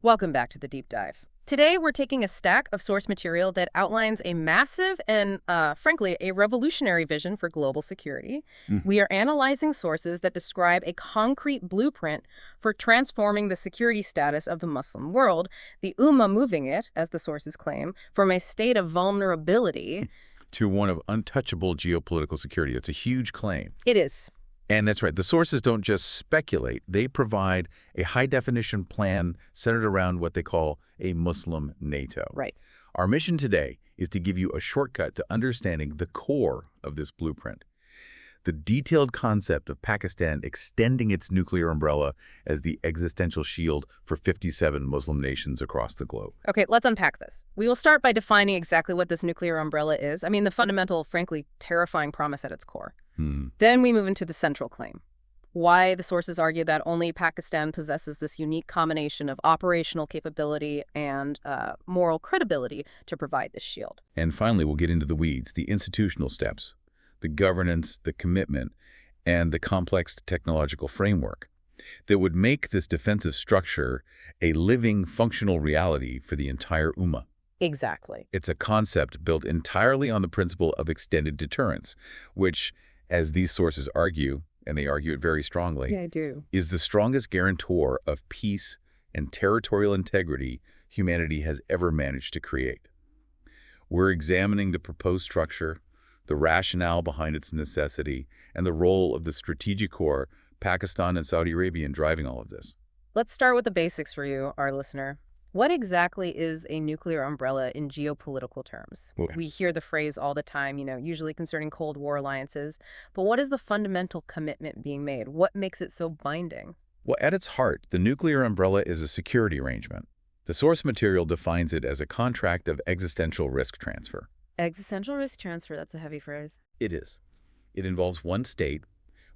Welcome back to the deep dive. Today, we're taking a stack of source material that outlines a massive and, frankly, a revolutionary vision for global security. Mm. We are analyzing sources that describe a concrete blueprint for transforming the security status of the Muslim world, the Ummah moving it, as the sources claim, from a state of vulnerability. To one of untouchable geopolitical security. That's a huge claim. It is. And that's right. The sources don't just speculate. They provide a high-definition plan centered around what they call a Muslim NATO. Right. Our mission today is to give you a shortcut to understanding the core of this blueprint. The detailed concept of Pakistan extending its nuclear umbrella as the existential shield for 57 Muslim nations across the globe. Okay, let's unpack this. We will start by defining exactly what this nuclear umbrella is. I mean, the fundamental, frankly, terrifying promise at its core. Then we move into the central claim. Why the sources argue that only Pakistan possesses this unique combination of operational capability and moral credibility to provide this shield. And finally, we'll get into the weeds, the institutional steps, the governance, the commitment, and the complex technological framework that would make this defensive structure a living, functional reality for the entire Ummah. Exactly. It's a concept built entirely on the principle of extended deterrence, which, as these sources argue, and they argue it very strongly, Yeah, I do. is the strongest guarantor of peace and territorial integrity humanity has ever managed to create. We're examining the proposed structure, the rationale behind its necessity, and the role of the strategic core, Pakistan and Saudi Arabia, in driving all of this. Let's start with the basics for you, our listener. What exactly is a nuclear umbrella in geopolitical terms? Okay. We hear the phrase all the time, usually concerning Cold War alliances. But what is the fundamental commitment being made? What makes it so binding? Well, at its heart, the nuclear umbrella is a security arrangement. The source material defines it as a contract of existential risk transfer. Existential risk transfer, that's a heavy phrase. It is. It involves one state,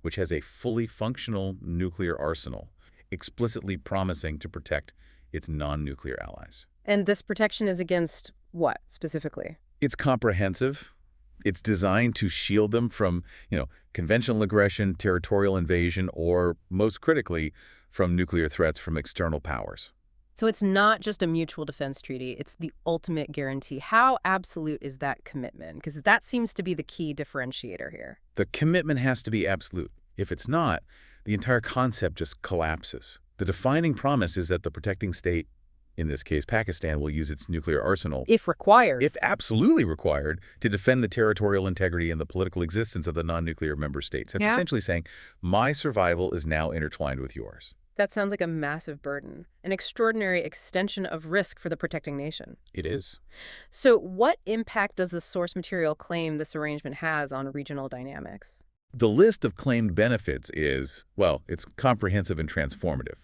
which has a fully functional nuclear arsenal, explicitly promising to protect its non-nuclear allies. And this protection is against what, specifically? It's comprehensive. It's designed to shield them from, conventional aggression, territorial invasion, or, most critically, from nuclear threats from external powers. So it's not just a mutual defense treaty, it's the ultimate guarantee. How absolute is that commitment? Because that seems to be the key differentiator here. The commitment has to be absolute. If it's not, the entire concept just collapses. The defining promise is that the protecting state, in this case Pakistan, will use its nuclear arsenal, If required. if absolutely required, to defend the territorial integrity and the political existence of the non-nuclear member states. It's essentially saying, my survival is now intertwined with yours. That sounds like a massive burden, an extraordinary extension of risk for the protecting nation. It is. So what impact does the source material claim this arrangement has on regional dynamics? The list of claimed benefits is, well, it's comprehensive and transformative.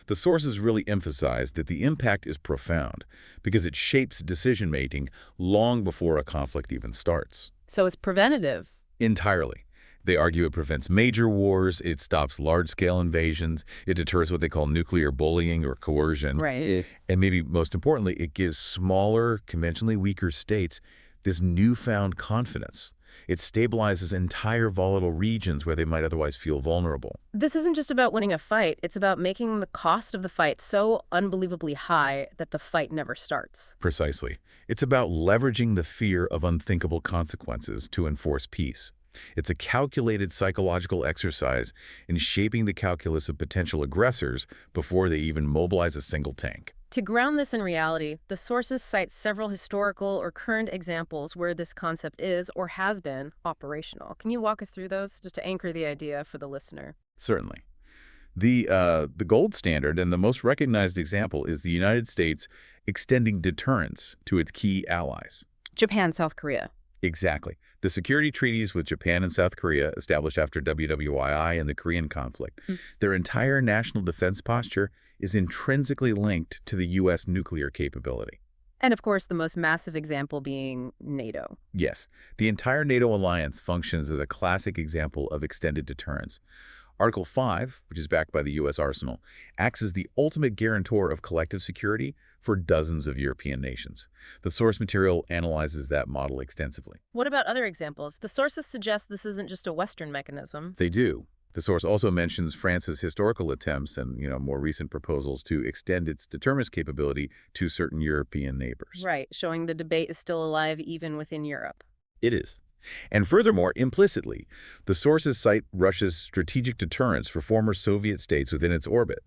The sources really emphasize that the impact is profound because it shapes decision-making long before a conflict even starts. So it's preventative. Entirely. They argue it prevents major wars, it stops large-scale invasions, it deters what they call nuclear bullying or coercion. Right. And maybe most importantly, it gives smaller, conventionally weaker states this newfound confidence. It stabilizes entire volatile regions where they might otherwise feel vulnerable. This isn't just about winning a fight. It's about making the cost of the fight so unbelievably high that the fight never starts. Precisely. It's about leveraging the fear of unthinkable consequences to enforce peace. It's a calculated psychological exercise in shaping the calculus of potential aggressors before they even mobilize a single tank. To ground this in reality, the sources cite several historical or current examples where this concept is or has been operational. Can you walk us through those just to anchor the idea for the listener? Certainly. The gold standard and the most recognized example is the United States extending deterrence to its key allies. Japan, South Korea. Exactly. The security treaties with Japan and South Korea, established after WWII and the Korean conflict, their entire national defense posture is intrinsically linked to the U.S. nuclear capability. And of course, the most massive example being NATO. Yes, the entire NATO alliance functions as a classic example of extended deterrence. Article 5, which is backed by the U.S. arsenal, acts as the ultimate guarantor of collective security for dozens of European nations. The source material analyzes that model extensively. What about other examples? The sources suggest this isn't just a Western mechanism. They do. The source also mentions France's historical attempts and, more recent proposals to extend its deterrence capability to certain European neighbors. Right, showing the debate is still alive even within Europe. It is. And furthermore, implicitly, the sources cite Russia's strategic deterrence for former Soviet states within its orbit,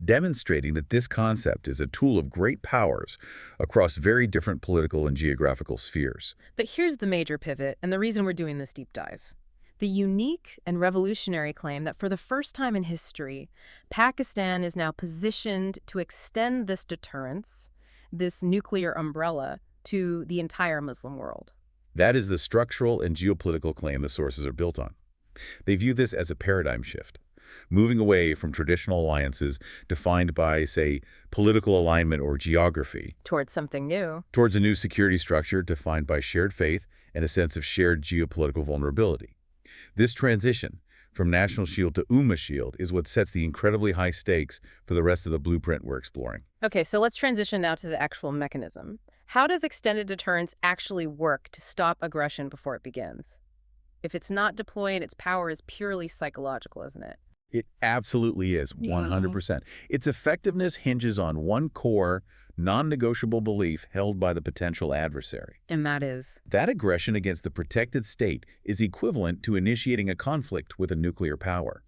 demonstrating that this concept is a tool of great powers across very different political and geographical spheres. But here's the major pivot, and the reason we're doing this deep dive. The unique and revolutionary claim that for the first time in history, Pakistan is now positioned to extend this deterrence, this nuclear umbrella, to the entire Muslim world. That is the structural and geopolitical claim the sources are built on. They view this as a paradigm shift, moving away from traditional alliances defined by, say, political alignment or geography, Towards something new. towards a new security structure defined by shared faith and a sense of shared geopolitical vulnerability. This transition from national shield to Ummah shield is what sets the incredibly high stakes for the rest of the blueprint we're exploring. Okay, so let's transition now to the actual mechanism. How does extended deterrence actually work to stop aggression before it begins? If it's not deployed, its power is purely psychological, isn't it? It absolutely is, 100%. Its effectiveness hinges on one core, non-negotiable belief held by the potential adversary. And that is? That aggression against the protected state is equivalent to initiating a conflict with a nuclear power.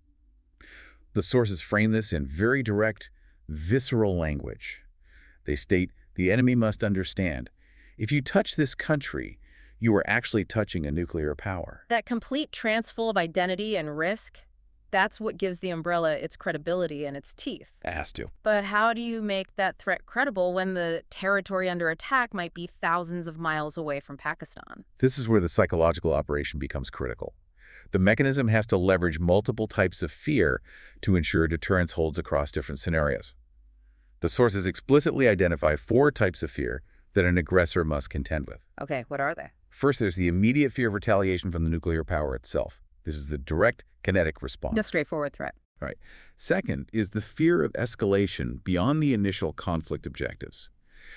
The sources frame this in very direct, visceral language. They state, the enemy must understand, if you touch this country, you are actually touching a nuclear power. That complete transfer of identity and risk, that's what gives the umbrella its credibility and its teeth. It has to. But how do you make that threat credible when the territory under attack might be thousands of miles away from Pakistan? This is where the psychological operation becomes critical. The mechanism has to leverage multiple types of fear to ensure deterrence holds across different scenarios. The sources explicitly identify 4 types of fear that an aggressor must contend with. Okay, what are they? First, there's the immediate fear of retaliation from the nuclear power itself. This is the direct kinetic response. A straightforward threat. All right. Second is the fear of escalation beyond the initial conflict objectives.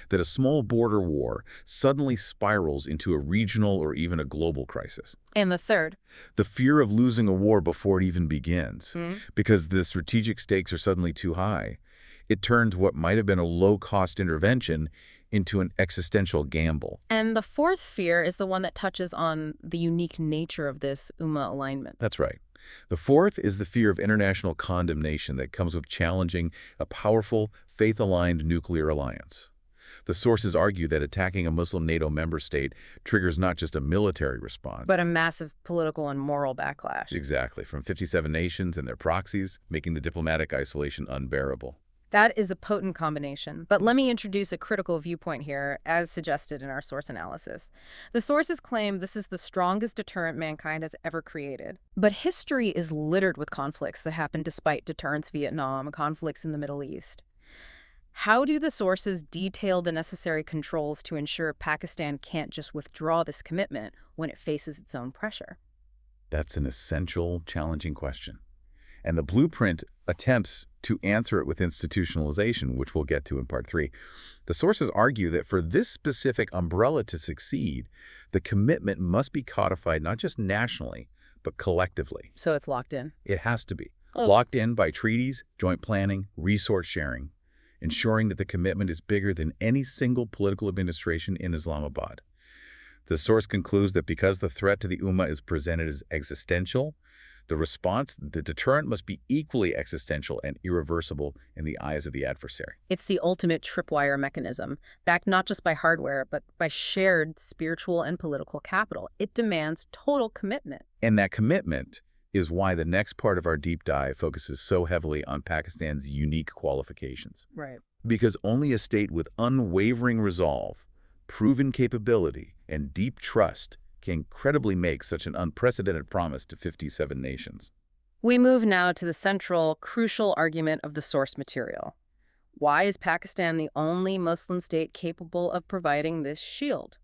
That a small border war suddenly spirals into a regional or even a global crisis. And the third? The fear of losing a war before it even begins, because the strategic stakes are suddenly too high. It turns what might have been a low-cost intervention into an existential gamble. And the fourth fear is the one that touches on the unique nature of this Ummah alignment. That's right. The fourth is the fear of international condemnation that comes with challenging a powerful, faith-aligned nuclear alliance. The sources argue that attacking a Muslim NATO member state triggers not just a military response, but a massive political and moral backlash. Exactly, from 57 nations and their proxies, making the diplomatic isolation unbearable. That is a potent combination. But let me introduce a critical viewpoint here, as suggested in our source analysis. The sources claim this is the strongest deterrent mankind has ever created. But history is littered with conflicts that happened despite deterrence: Vietnam, conflicts in the Middle East. How do the sources detail the necessary controls to ensure Pakistan can't just withdraw this commitment when it faces its own pressure? That's an essential, challenging question. And the blueprint attempts to answer it with institutionalization, which we'll get to in part 3. The sources argue that for this specific umbrella to succeed, the commitment must be codified not just nationally, but collectively. So it's locked in? It has to be. Locked in by treaties, joint planning, resource sharing, ensuring that the commitment is bigger than any single political administration in Islamabad. The source concludes that because the threat to the Ummah is presented as existential, the deterrent must be equally existential and irreversible in the eyes of the adversary. It's the ultimate tripwire mechanism, backed not just by hardware, but by shared spiritual and political capital. It demands total commitment. And that commitment is why the next part of our deep dive focuses so heavily on Pakistan's unique qualifications. Right. Because only a state with unwavering resolve, proven capability, and deep trust can credibly make such an unprecedented promise to 57 nations. We move now to the central, crucial argument of the source material. Why is Pakistan the only Muslim state capable of providing this shield?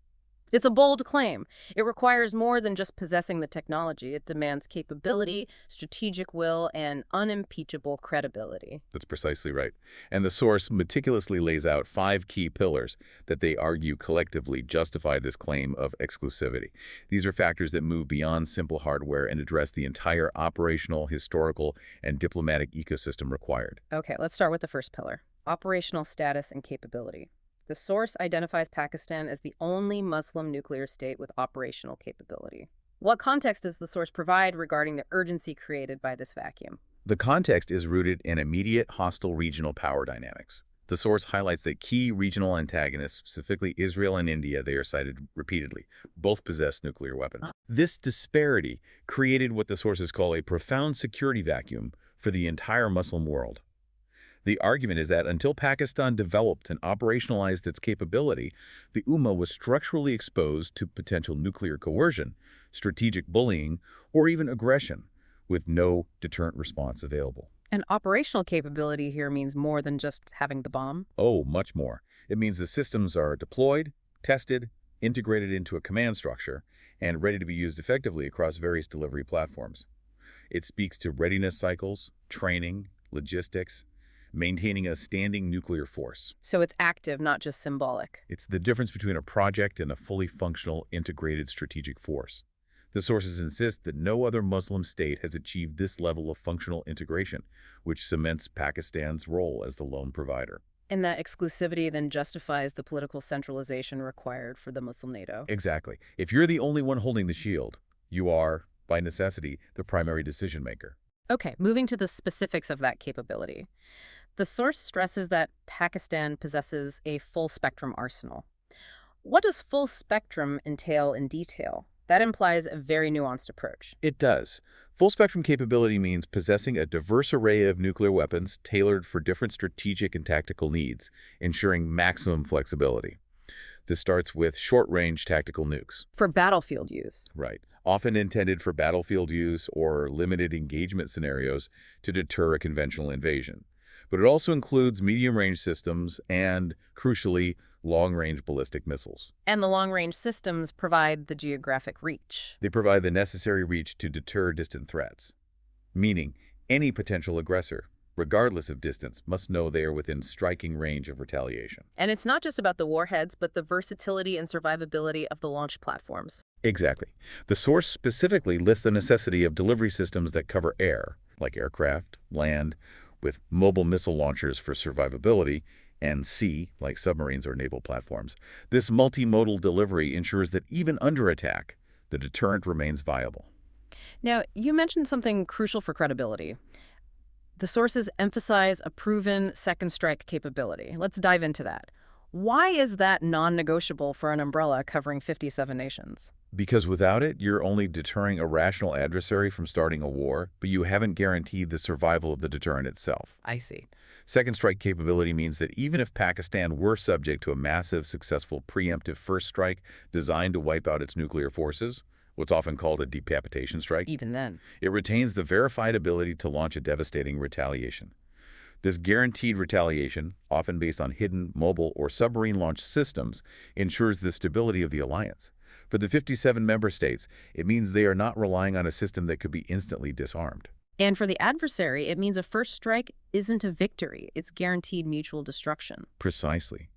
It's a bold claim. It requires more than just possessing the technology. It demands capability, strategic will, and unimpeachable credibility. That's precisely right. And the source meticulously lays out 5 key pillars that they argue collectively justify this claim of exclusivity. These are factors that move beyond simple hardware and address the entire operational, historical, and diplomatic ecosystem required. Okay, let's start with the first pillar, operational status and capability. The source identifies Pakistan as the only Muslim nuclear state with operational capability. What context does the source provide regarding the urgency created by this vacuum? The context is rooted in immediate hostile regional power dynamics. The source highlights that key regional antagonists, specifically Israel and India, they are cited repeatedly, both possess nuclear weapons. This disparity created what the sources call a profound security vacuum for the entire Muslim world. The argument is that until Pakistan developed and operationalized its capability, the Ummah was structurally exposed to potential nuclear coercion, strategic bullying, or even aggression, with no deterrent response available. And operational capability here means more than just having the bomb? Oh, much more. It means the systems are deployed, tested, integrated into a command structure, and ready to be used effectively across various delivery platforms. It speaks to readiness cycles, training, logistics, maintaining a standing nuclear force. So it's active, not just symbolic. It's the difference between a project and a fully functional, integrated strategic force. The sources insist that no other Muslim state has achieved this level of functional integration, which cements Pakistan's role as the lone provider. And that exclusivity then justifies the political centralization required for the Muslim NATO. Exactly. If you're the only one holding the shield, you are, by necessity, the primary decision maker. Okay, moving to the specifics of that capability. The source stresses that Pakistan possesses a full-spectrum arsenal. What does full spectrum entail in detail? That implies a very nuanced approach. It does. Full-spectrum capability means possessing a diverse array of nuclear weapons tailored for different strategic and tactical needs, ensuring maximum flexibility. This starts with short-range tactical nukes. For battlefield use. Right. Often intended for battlefield use or limited engagement scenarios to deter a conventional invasion. But it also includes medium-range systems and, crucially, long-range ballistic missiles. And the long-range systems provide the geographic reach. They provide the necessary reach to deter distant threats, meaning any potential aggressor, regardless of distance, must know they are within striking range of retaliation. And it's not just about the warheads, but the versatility and survivability of the launch platforms. Exactly. The source specifically lists the necessity of delivery systems that cover air, like aircraft, land, with mobile missile launchers for survivability, and sea, like submarines or naval platforms. This multimodal delivery ensures that even under attack, the deterrent remains viable. Now, you mentioned something crucial for credibility. The sources emphasize a proven second strike capability. Let's dive into that. Why is that non-negotiable for an umbrella covering 57 nations? Because without it, you're only deterring a rational adversary from starting a war, but you haven't guaranteed the survival of the deterrent itself. I see. Second strike capability means that even if Pakistan were subject to a massive, successful preemptive first strike designed to wipe out its nuclear forces, what's often called a decapitation strike, Even then. it retains the verified ability to launch a devastating retaliation. This guaranteed retaliation, often based on hidden, mobile, or submarine-launched systems, ensures the stability of the alliance. For the 57 member states, it means they are not relying on a system that could be instantly disarmed. And for the adversary, it means a first strike isn't a victory. It's guaranteed mutual destruction. Precisely.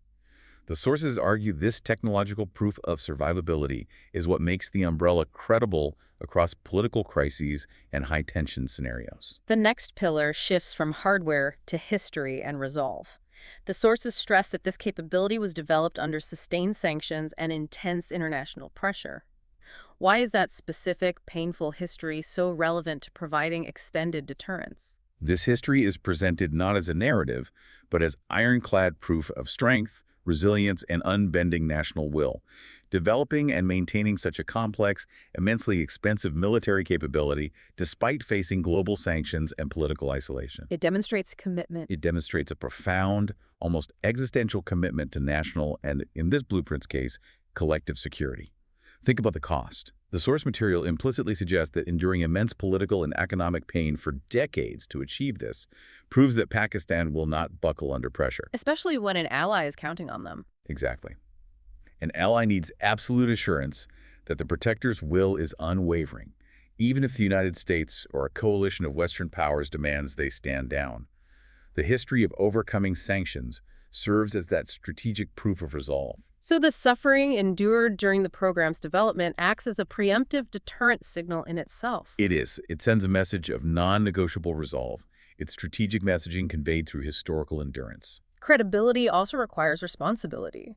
The sources argue this technological proof of survivability is what makes the umbrella credible across political crises and high-tension scenarios. The next pillar shifts from hardware to history and resolve. The sources stress that this capability was developed under sustained sanctions and intense international pressure. Why is that specific, painful history so relevant to providing extended deterrence? This history is presented not as a narrative, but as ironclad proof of strength, resilience, and unbending national will. Developing and maintaining such a complex, immensely expensive military capability, despite facing global sanctions and political isolation. It demonstrates commitment. It demonstrates a profound, almost existential commitment to national and, in this blueprint's case, collective security. Think about the cost. The source material implicitly suggests that enduring immense political and economic pain for decades to achieve this proves that Pakistan will not buckle under pressure. Especially when an ally is counting on them. Exactly. An ally needs absolute assurance that the protector's will is unwavering, even if the United States or a coalition of Western powers demands they stand down. The history of overcoming sanctions serves as that strategic proof of resolve. So the suffering endured during the program's development acts as a preemptive deterrent signal in itself. It is. It sends a message of non-negotiable resolve. It's strategic messaging conveyed through historical endurance. Credibility also requires responsibility.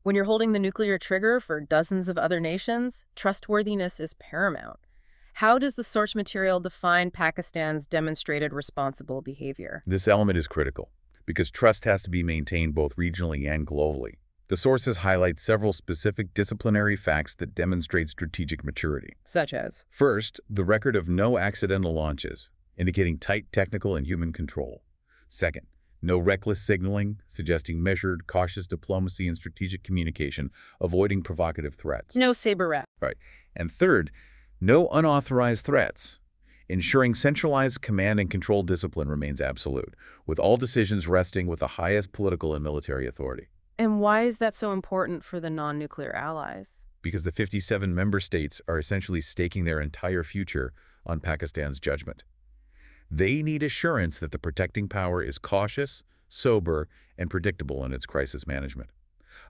When you're holding the nuclear trigger for dozens of other nations, trustworthiness is paramount. How does the source material define Pakistan's demonstrated responsible behavior? This element is critical because trust has to be maintained both regionally and globally. The sources highlight several specific disciplinary facts that demonstrate strategic maturity. Such as? First, the record of no accidental launches, indicating tight technical and human control. Second, no reckless signaling, suggesting measured, cautious diplomacy and strategic communication, avoiding provocative threats. No saber rap. Right. And third, no unauthorized threats, ensuring centralized command and control discipline remains absolute, with all decisions resting with the highest political and military authority. And why is that so important for the non-nuclear allies? Because the 57 member states are essentially staking their entire future on Pakistan's judgment. They need assurance that the protecting power is cautious, sober, and predictable in its crisis management.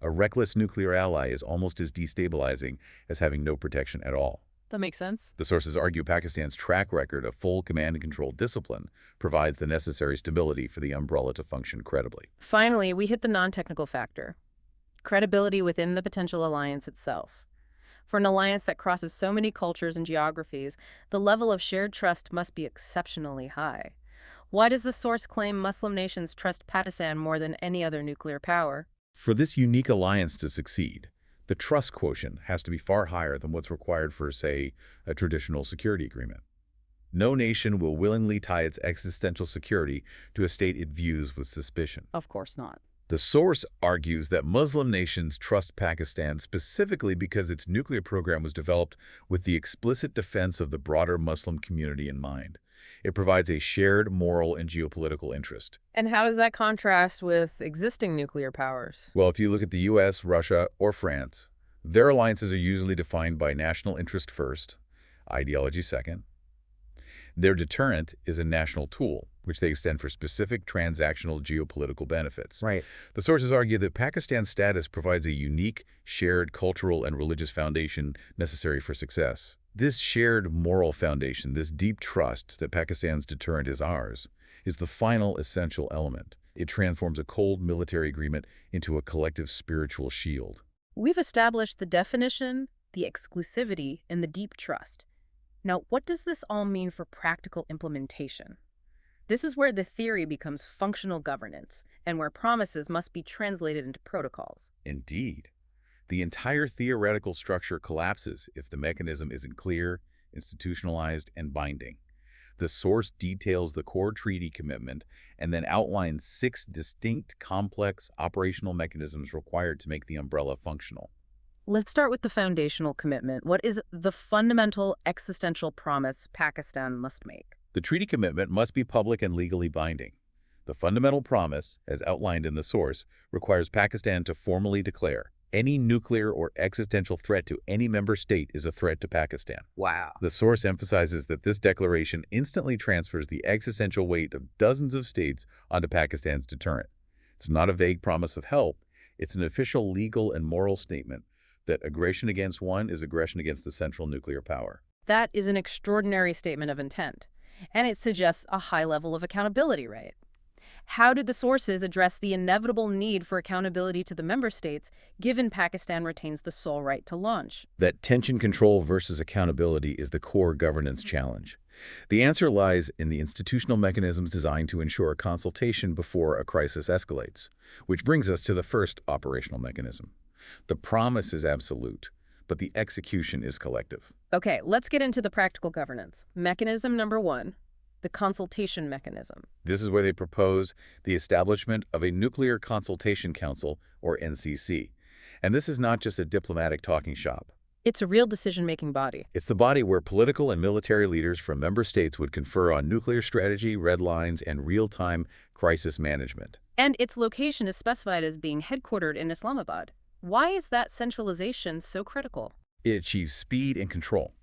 A reckless nuclear ally is almost as destabilizing as having no protection at all. That makes sense. The sources argue Pakistan's track record of full command and control discipline provides the necessary stability for the umbrella to function credibly. Finally, we hit the non-technical factor. Credibility within the potential alliance itself. For an alliance that crosses so many cultures and geographies, the level of shared trust must be exceptionally high. Why does the source claim Muslim nations trust Pakistan more than any other nuclear power? For this unique alliance to succeed, the trust quotient has to be far higher than what's required for, say, a traditional security agreement. No nation will willingly tie its existential security to a state it views with suspicion. Of course not. The source argues that Muslim nations trust Pakistan specifically because its nuclear program was developed with the explicit defense of the broader Muslim community in mind. It provides a shared moral and geopolitical interest. And how does that contrast with existing nuclear powers? Well, if you look at the US, Russia, or France, their alliances are usually defined by national interest first, ideology second. Their deterrent is a national tool, which they extend for specific transactional geopolitical benefits. Right. The sources argue that Pakistan's status provides a unique, shared cultural and religious foundation necessary for success. This shared moral foundation, this deep trust that Pakistan's deterrent is ours, is the final essential element. It transforms a cold military agreement into a collective spiritual shield. We've established the definition, the exclusivity, and the deep trust. Now, what does this all mean for practical implementation? This is where the theory becomes functional governance, and where promises must be translated into protocols. Indeed. The entire theoretical structure collapses if the mechanism isn't clear, institutionalized, and binding. The source details the core treaty commitment and then outlines 6 distinct, complex operational mechanisms required to make the umbrella functional. Let's start with the foundational commitment. What is the fundamental existential promise Pakistan must make? The treaty commitment must be public and legally binding. The fundamental promise, as outlined in the source, requires Pakistan to formally declare any nuclear or existential threat to any member state is a threat to Pakistan. Wow. The source emphasizes that this declaration instantly transfers the existential weight of dozens of states onto Pakistan's deterrent. It's not a vague promise of help. It's an official legal and moral statement that aggression against one is aggression against the central nuclear power. That is an extraordinary statement of intent, and it suggests a high level of accountability, right? How did the sources address the inevitable need for accountability to the member states, given Pakistan retains the sole right to launch? That tension control versus accountability is the core governance challenge. The answer lies in the institutional mechanisms designed to ensure consultation before a crisis escalates, which brings us to the first operational mechanism. The promise is absolute, but the execution is collective. Okay, let's get into the practical governance. Mechanism number 1, the consultation mechanism. This is where they propose the establishment of a Nuclear Consultation Council, or NCC. And this is not just a diplomatic talking shop. It's a real decision-making body. It's the body where political and military leaders from member states would confer on nuclear strategy, red lines, and real-time crisis management. And its location is specified as being headquartered in Islamabad. Why is that centralization so critical? It achieves speed and control.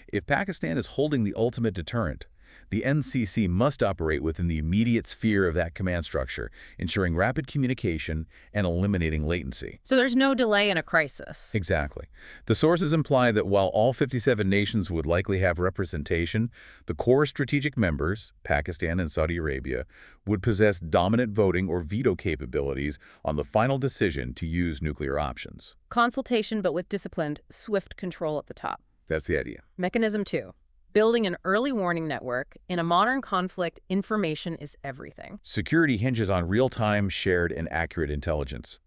If Pakistan is holding the ultimate deterrent, the NCC must operate within the immediate sphere of that command structure, ensuring rapid communication and eliminating latency. So there's no delay in a crisis. Exactly. The sources imply that while all 57 nations would likely have representation, the core strategic members, Pakistan and Saudi Arabia, would possess dominant voting or veto capabilities on the final decision to use nuclear options. Consultation, but with disciplined, swift control at the top. That's the idea. Mechanism 2. Building an early warning network. In a modern conflict, information is everything. Security hinges on real-time, shared, and accurate intelligence.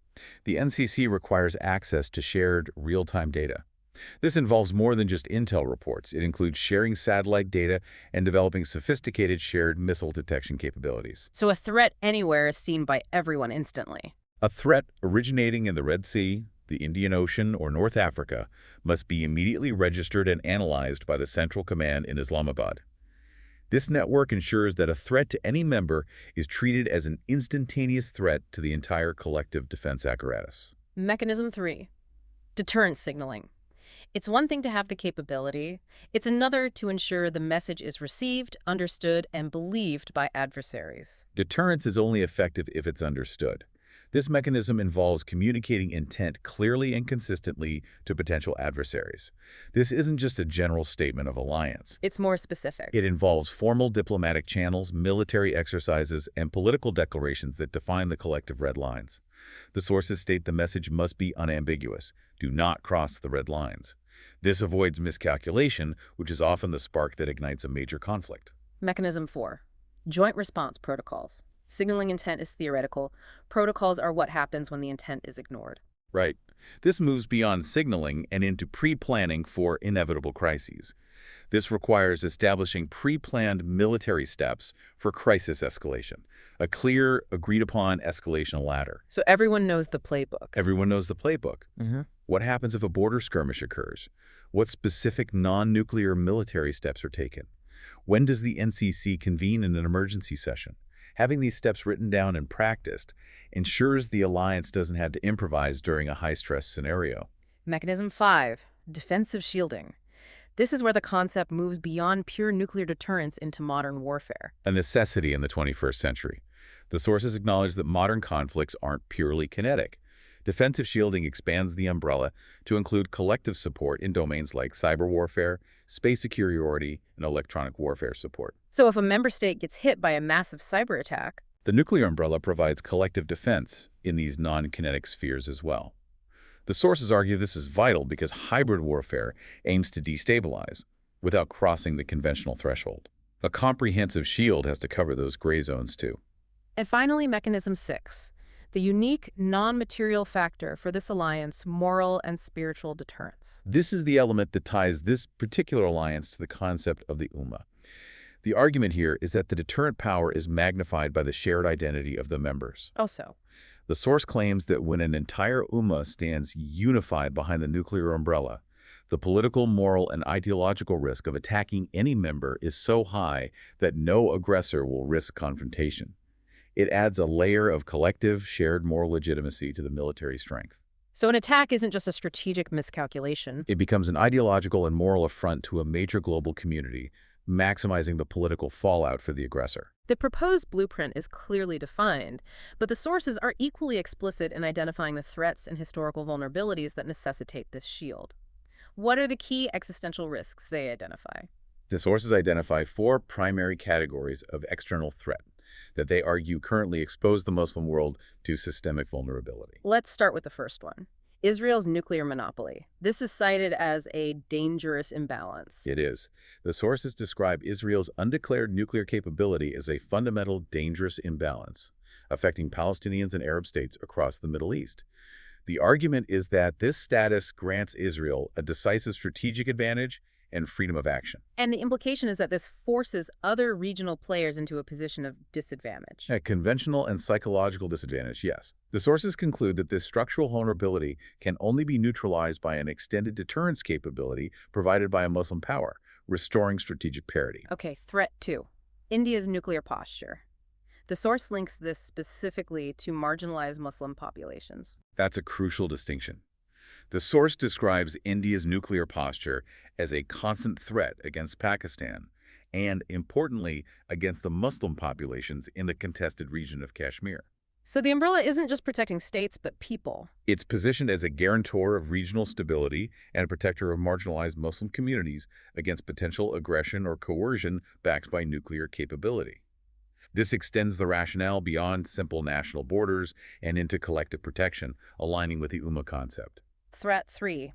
The NCC requires access to shared, real-time data. This involves more than just intel reports. It includes sharing satellite data and developing sophisticated shared missile detection capabilities. So a threat anywhere is seen by everyone instantly. A threat originating in the Red Sea, the Indian Ocean, or North Africa must be immediately registered and analyzed by the Central Command in Islamabad. This network ensures that a threat to any member is treated as an instantaneous threat to the entire collective defense apparatus. Mechanism 3. Deterrence signaling. It's one thing to have the capability. It's another to ensure the message is received, understood, and believed by adversaries. Deterrence is only effective if it's understood. This mechanism involves communicating intent clearly and consistently to potential adversaries. This isn't just a general statement of alliance. It's more specific. It involves formal diplomatic channels, military exercises, and political declarations that define the collective red lines. The sources state the message must be unambiguous. Do not cross the red lines. This avoids miscalculation, which is often the spark that ignites a major conflict. Mechanism 4. Joint response protocols. Signaling intent is theoretical. Protocols are what happens when the intent is ignored. Right. This moves beyond signaling and into pre-planning for inevitable crises. This requires establishing pre-planned military steps for crisis escalation, a clear, agreed-upon escalation ladder. So everyone knows the playbook. Everyone knows the playbook. What happens if a border skirmish occurs? What specific non-nuclear military steps are taken? When does the NCC convene in an emergency session? Having these steps written down and practiced ensures the alliance doesn't have to improvise during a high-stress scenario. Mechanism 5. Defensive shielding. This is where the concept moves beyond pure nuclear deterrence into modern warfare. A necessity in the 21st century. The sources acknowledge that modern conflicts aren't purely kinetic. Defensive shielding expands the umbrella to include collective support in domains like cyber warfare, space superiority, and electronic warfare support. So if a member state gets hit by a massive cyber attack, The nuclear umbrella provides collective defense in these non-kinetic spheres as well. The sources argue this is vital because hybrid warfare aims to destabilize without crossing the conventional threshold. A comprehensive shield has to cover those gray zones too. And finally, Mechanism 6. The unique, non-material factor for this alliance, moral and spiritual deterrence. This is the element that ties this particular alliance to the concept of the Ummah. The argument here is that the deterrent power is magnified by the shared identity of the members. Also, The source claims that when an entire Ummah stands unified behind the nuclear umbrella, the political, moral, and ideological risk of attacking any member is so high that no aggressor will risk confrontation. It adds a layer of collective, shared moral legitimacy to the military strength. so an attack isn't just a strategic miscalculation. It becomes an ideological and moral affront to a major global community, maximizing the political fallout for the aggressor. The proposed blueprint is clearly defined, but the sources are equally explicit in identifying the threats and historical vulnerabilities that necessitate this shield. What are the key existential risks they identify? The sources identify 4 primary categories of external threat that they argue currently expose the Muslim world to systemic vulnerability. Let's start with the first one. Israel's nuclear monopoly. This is cited as a dangerous imbalance. It is. The sources describe Israel's undeclared nuclear capability as a fundamental, dangerous imbalance, affecting Palestinians and Arab states across the Middle East. The argument is that this status grants Israel a decisive strategic advantage and freedom of action. And the implication is that this forces other regional players into a position of disadvantage. A conventional and psychological disadvantage, yes. The sources conclude that this structural vulnerability can only be neutralized by an extended deterrence capability provided by a Muslim power, restoring strategic parity. Okay, threat 2. India's nuclear posture. The source links this specifically to marginalized Muslim populations. That's a crucial distinction. The source describes India's nuclear posture as a constant threat against Pakistan and, importantly, against the Muslim populations in the contested region of Kashmir. So the umbrella isn't just protecting states, but people. It's positioned as a guarantor of regional stability and a protector of marginalized Muslim communities against potential aggression or coercion backed by nuclear capability. This extends the rationale beyond simple national borders and into collective protection, aligning with the Ummah concept. Threat 3.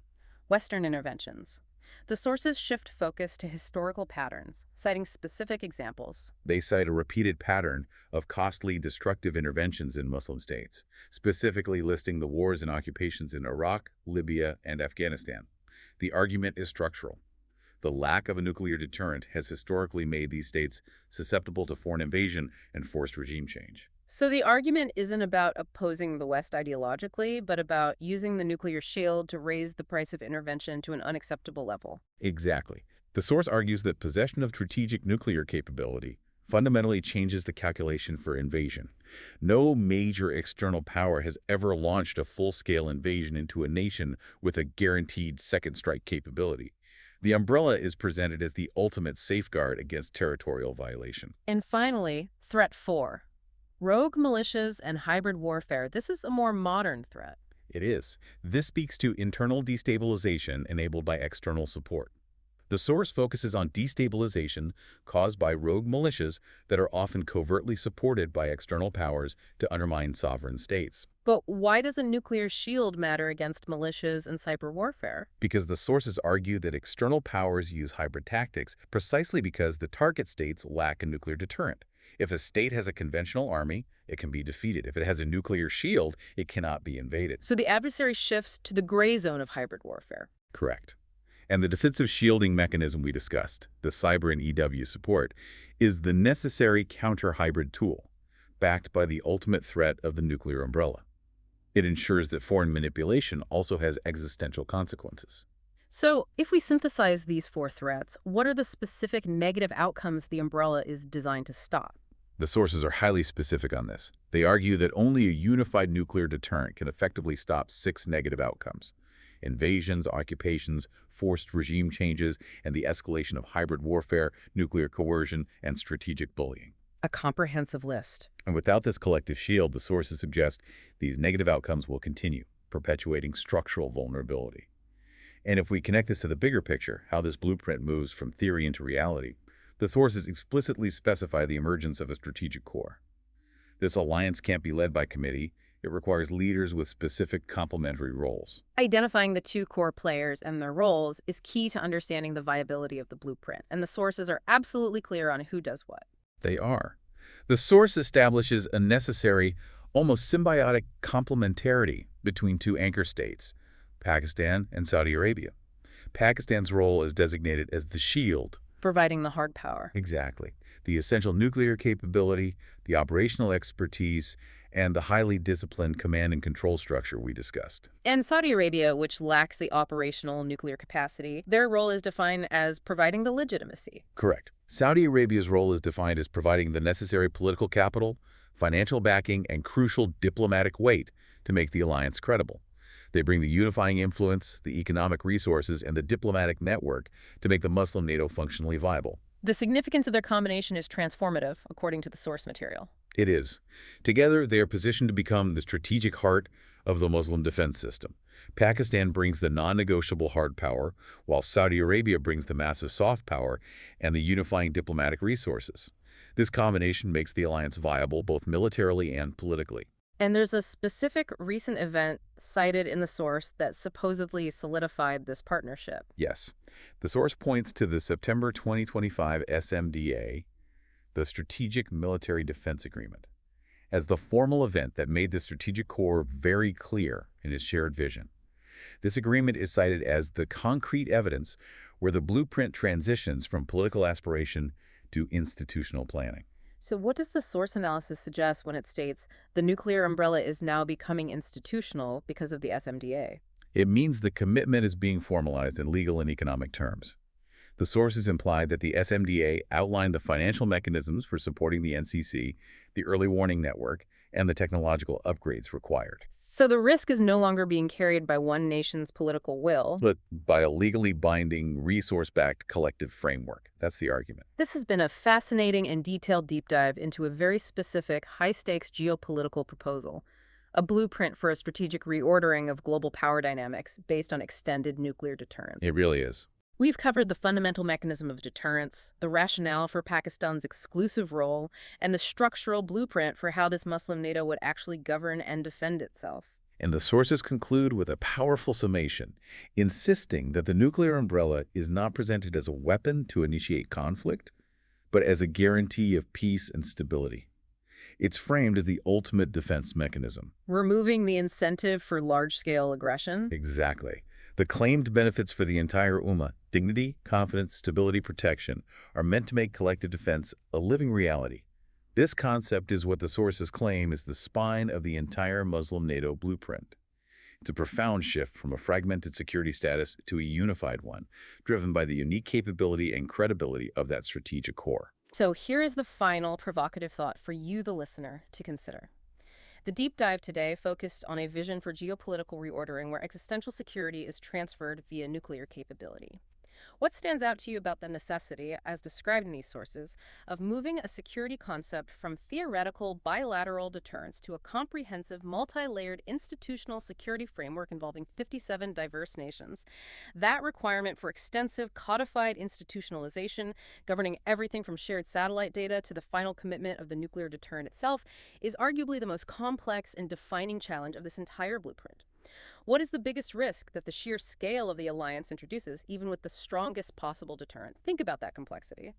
Western interventions. The sources shift focus to historical patterns, citing specific examples. They cite a repeated pattern of costly, destructive interventions in Muslim states, specifically listing the wars and occupations in Iraq, Libya, and Afghanistan. The argument is structural. The lack of a nuclear deterrent has historically made these states susceptible to foreign invasion and forced regime change. So the argument isn't about opposing the West ideologically, but about using the nuclear shield to raise the price of intervention to an unacceptable level. Exactly. The source argues that possession of strategic nuclear capability fundamentally changes the calculation for invasion. No major external power has ever launched a full-scale invasion into a nation with a guaranteed second strike capability. The umbrella is presented as the ultimate safeguard against territorial violation. And finally, threat 4. Rogue militias and hybrid warfare. This is a more modern threat. It is. This speaks to internal destabilization enabled by external support. The source focuses on destabilization caused by rogue militias that are often covertly supported by external powers to undermine sovereign states. But why does a nuclear shield matter against militias and cyber warfare? Because the sources argue that external powers use hybrid tactics precisely because the target states lack a nuclear deterrent. If a state has a conventional army, it can be defeated. If it has a nuclear shield, it cannot be invaded. So the adversary shifts to the gray zone of hybrid warfare. Correct. And the defensive shielding mechanism we discussed, the cyber and EW support, is the necessary counter-hybrid tool, backed by the ultimate threat of the nuclear umbrella. It ensures that foreign manipulation also has existential consequences. So if we synthesize these 4 threats, what are the specific negative outcomes the umbrella is designed to stop? The sources are highly specific on this. They argue that only a unified nuclear deterrent can effectively stop 6 negative outcomes: invasions, occupations, forced regime changes, and the escalation of hybrid warfare, nuclear coercion, and strategic bullying. A comprehensive list. And without this collective shield, the sources suggest these negative outcomes will continue, perpetuating structural vulnerability. And if we connect this to the bigger picture, how this blueprint moves from theory into reality, the sources explicitly specify the emergence of a strategic core. This alliance can't be led by committee. It requires leaders with specific complementary roles. Identifying the 2 core players and their roles is key to understanding the viability of the blueprint, and the sources are absolutely clear on who does what. They are. The source establishes a necessary, almost symbiotic complementarity between 2 anchor states, Pakistan and Saudi Arabia. Pakistan's role is designated as the shield. Providing the hard power. Exactly. The essential nuclear capability, the operational expertise, and the highly disciplined command and control structure we discussed. And Saudi Arabia, which lacks the operational nuclear capacity, their role is defined as providing the legitimacy. Correct. Saudi Arabia's role is defined as providing the necessary political capital, financial backing, and crucial diplomatic weight to make the alliance credible. They bring the unifying influence, the economic resources, and the diplomatic network to make the Muslim NATO functionally viable. The significance of their combination is transformative, according to the source material. It is. Together, they are positioned to become the strategic heart of the Muslim defense system. Pakistan brings the non-negotiable hard power, while Saudi Arabia brings the massive soft power and the unifying diplomatic resources. This combination makes the alliance viable both militarily and politically. And there's a specific recent event cited in the source that supposedly solidified this partnership. Yes. The source points to the September 2025 SMDA, the Strategic Military Defense Agreement, as the formal event that made the strategic core very clear in its shared vision. This agreement is cited as the concrete evidence where the blueprint transitions from political aspiration to institutional planning. So what does the source analysis suggest when it states the nuclear umbrella is now becoming institutional because of the SMDA? It means the commitment is being formalized in legal and economic terms. The sources implied that the SMDA outlined the financial mechanisms for supporting the NCC, the early warning network, and the technological upgrades required, So the risk is no longer being carried by one nation's political will. but by a legally binding, resource-backed collective framework. That's the argument. This has been a fascinating and detailed deep dive into a very specific, high-stakes geopolitical proposal, a blueprint for a strategic reordering of global power dynamics based on extended nuclear deterrence. It really is. We've covered the fundamental mechanism of deterrence, the rationale for Pakistan's exclusive role, and the structural blueprint for how this Muslim NATO would actually govern and defend itself. And the sources conclude with a powerful summation, insisting that the nuclear umbrella is not presented as a weapon to initiate conflict, but as a guarantee of peace and stability. It's framed as the ultimate defense mechanism. Removing the incentive for large-scale aggression? Exactly. The claimed benefits for the entire Ummah, dignity, confidence, stability, protection, are meant to make collective defense a living reality. This concept is what the sources claim is the spine of the entire Muslim NATO blueprint. It's a profound shift from a fragmented security status to a unified one, driven by the unique capability and credibility of that strategic core. So here is the final provocative thought for you, the listener, to consider. The deep dive today focused on a vision for geopolitical reordering where existential security is transferred via nuclear capability. What stands out to you about the necessity, as described in these sources, of moving a security concept from theoretical bilateral deterrence to a comprehensive, multi-layered institutional security framework involving 57 diverse nations? That requirement for extensive, codified institutionalization, governing everything from shared satellite data to the final commitment of the nuclear deterrent itself, is arguably the most complex and defining challenge of this entire blueprint. What is the biggest risk that the sheer scale of the alliance introduces, even with the strongest possible deterrent? Think about that complexity.